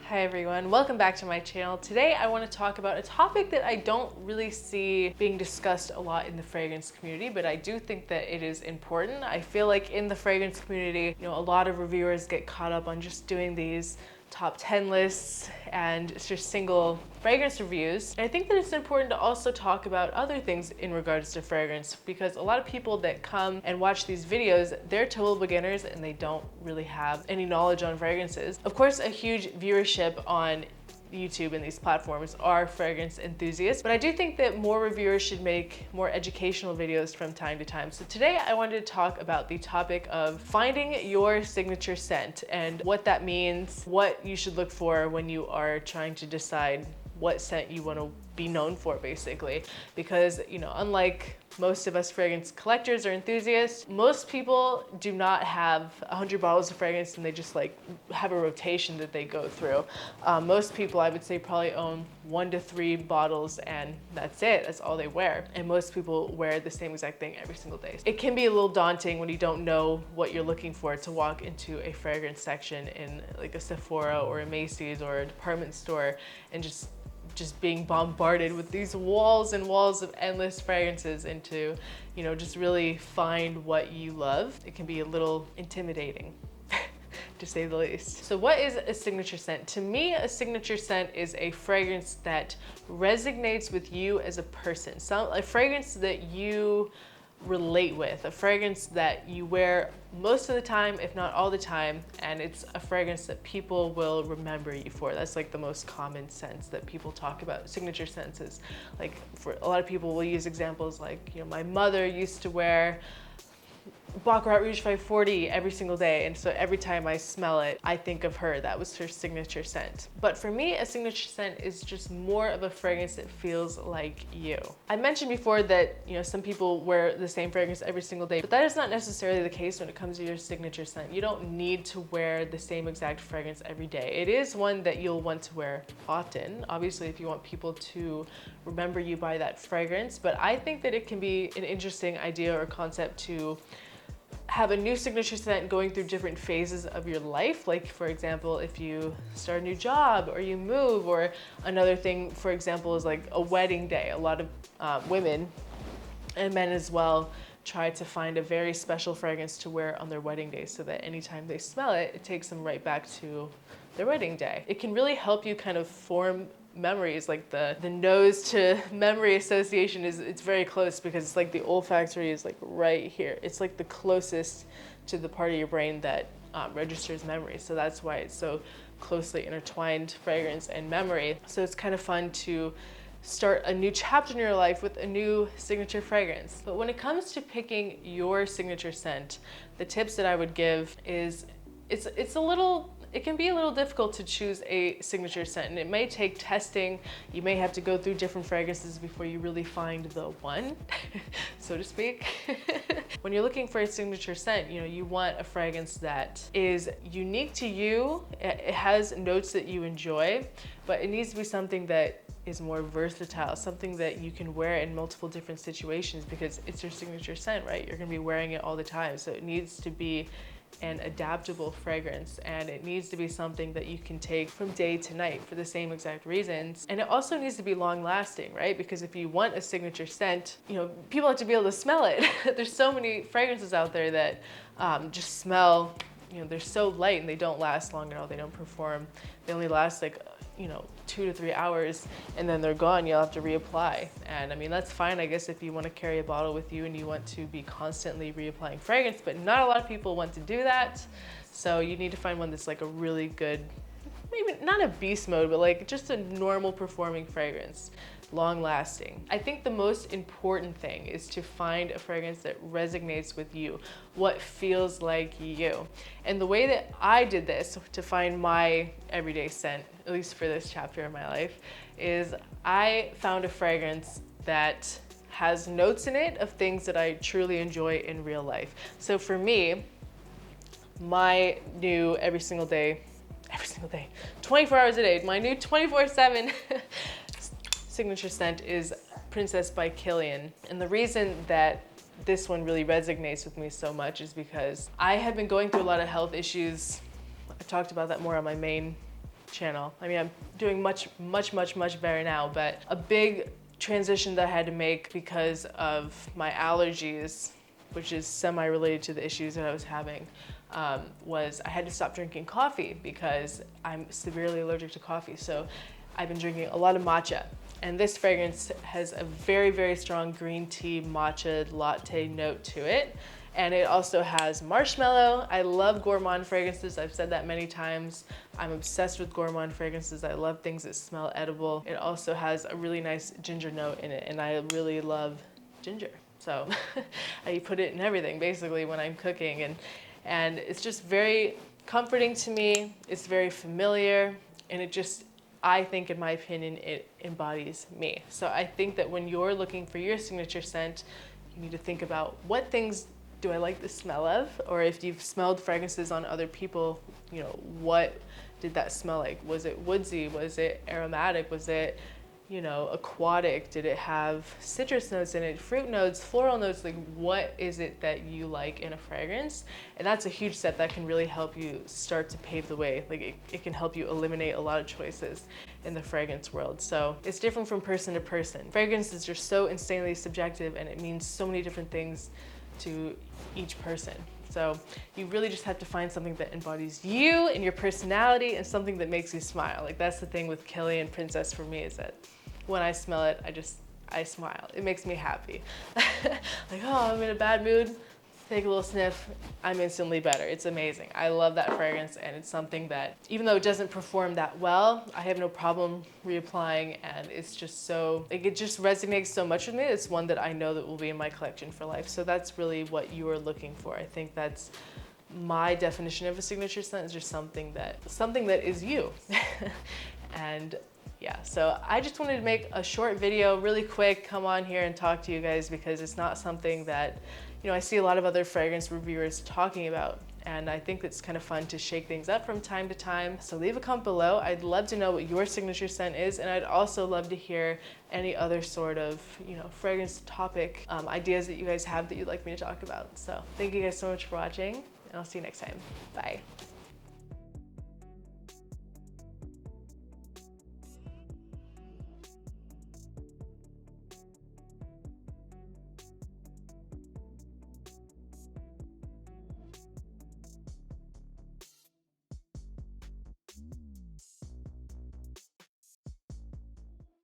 Hi everyone, welcome back to my channel. Today I want to talk about a topic that I don't really see being discussed a lot in the fragrance community, but I do think that it is important. I feel like in the fragrance community, a lot of reviewers get caught up on just doing these top 10 lists and it's just single fragrance reviews. And I think that it's important to also talk about other things in regards to fragrance, because a lot of people that come and watch these videos, they're total beginners and they don't really have any knowledge on fragrances. Of course, a huge viewership on YouTube and these platforms are fragrance enthusiasts, but I do think that more reviewers should make more educational videos from time to time. So today I wanted to talk about the topic of finding your signature scent and what that means, what you should look for when you are trying to decide what scent you want to be known for, basically. Because, unlike most of us fragrance collectors or enthusiasts, most people do not have 100 bottles of fragrance and they just have a rotation that they go through. Most people, I would say, probably own 1 to 3 bottles and that's it. That's all they wear. And most people wear the same exact thing every single day. It can be a little daunting when you don't know what you're looking for to walk into a fragrance section in like a Sephora or a Macy's or a department store and just being bombarded with these walls and walls of endless fragrances, and to, just really find what you love. It can be a little intimidating, to say the least. So what is a signature scent? To me, a signature scent is a fragrance that resonates with you as a person. A fragrance that you relate with, a fragrance that you wear most of the time, if not all the time, and it's a fragrance that people will remember you for. That's like the most common sense that people talk about, signature senses. Like, for a lot of people will use examples like, my mother used to wear Baccarat Rouge 540 every single day, and so every time I smell it, I think of her. That was her signature scent. But for me, a signature scent is just more of a fragrance that feels like you. I mentioned before that, some people wear the same fragrance every single day, but that is not necessarily the case when it comes to your signature scent. You don't need to wear the same exact fragrance every day. It is one that you'll want to wear often, obviously, if you want people to remember you by that fragrance, but I think that it can be an interesting idea or concept to have a new signature scent going through different phases of your life. Like, for example, if you start a new job or you move, or another thing, for example, is like a wedding day. A lot of women and men as well try to find a very special fragrance to wear on their wedding day, so that anytime they smell it, it takes them right back to their wedding day. It can really help you kind of form memories. Like the nose to memory association it's very close, because it's like the olfactory is like right here. It's like the closest to the part of your brain that registers memory. So that's why it's so closely intertwined, fragrance and memory. So it's kind of fun to start a new chapter in your life with a new signature fragrance. But when it comes to picking your signature scent, the tips that I would give is it can be a little difficult to choose a signature scent, and it may take testing. You may have to go through different fragrances before you really find the one, so to speak. When you're looking for a signature scent, you want a fragrance that is unique to you. It has notes that you enjoy, but it needs to be something that is more versatile, something that you can wear in multiple different situations, because it's your signature scent, right? You're gonna be wearing it all the time, so it needs to be an adaptable fragrance, and it needs to be something that you can take from day to night for the same exact reasons. And it also needs to be long lasting, right? Because if you want a signature scent, people have to be able to smell it. There's so many fragrances out there that just smell, they're so light and they don't last long at all. They don't perform. They only last 2 to 3 hours, and then they're gone. You'll have to reapply. And I mean, that's fine, I guess, if you want to carry a bottle with you and you want to be constantly reapplying fragrance, but not a lot of people want to do that. So you need to find one that's like a really good, maybe not a beast mode, but like just a normal performing fragrance, long lasting. I think the most important thing is to find a fragrance that resonates with you, what feels like you. And the way that I did this to find my everyday scent, at least for this chapter of my life, is I found a fragrance that has notes in it of things that I truly enjoy in real life. So for me, my new every single day, 24 hours a day, my new 24/7 signature scent is Princess by Kilian. And the reason that this one really resonates with me so much is because I have been going through a lot of health issues. I've talked about that more on my main channel. I mean, I'm doing much better now, but a big transition that I had to make because of my allergies, which is semi-related to the issues that I was having, was I had to stop drinking coffee because I'm severely allergic to coffee. So I've been drinking a lot of matcha. And this fragrance has a very strong green tea matcha latte note to it. And it also has marshmallow. I love gourmand fragrances. I've said that many times. I'm obsessed with gourmand fragrances. I love things that smell edible. It also has a really nice ginger note in it, and I really love ginger. So I put it in everything basically when I'm cooking, and it's just very comforting to me. It's very familiar, and it just, I think, in my opinion, it embodies me. So I think that when you're looking for your signature scent, you need to think about what things do I like the smell of? Or if you've smelled fragrances on other people, you know, what did that smell like? Was it woodsy? Was it aromatic? Was it, you know, aquatic? Did it have citrus notes in it, fruit notes, floral notes? Like, what is it that you like in a fragrance? And that's a huge set that can really help you start to pave the way. Like, it can help you eliminate a lot of choices in the fragrance world. So it's different from person to person. Fragrances are so insanely subjective, and it means so many different things to each person. So you really just have to find something that embodies you and your personality and something that makes you smile. Like, that's the thing with Kilian Princess for me, is that when I smell it, I smile. It makes me happy. Like, oh, I'm in a bad mood, take a little sniff, I'm instantly better. It's amazing. I love that fragrance, and it's something that, even though it doesn't perform that well, I have no problem reapplying, and it's just so, like, it just resonates so much with me. It's one that I know that will be in my collection for life. So that's really what you are looking for. I think that's my definition of a signature scent, is just something that is you. And yeah, so I just wanted to make a short video, really quick, come on here and talk to you guys, because it's not something that, you know, I see a lot of other fragrance reviewers talking about, and I think it's kind of fun to shake things up from time to time. So leave a comment below. I'd love to know what your signature scent is, and I'd also love to hear any other sort of, you know, fragrance topic ideas that you guys have that you'd like me to talk about. So thank you guys so much for watching, and I'll see you next time. Bye.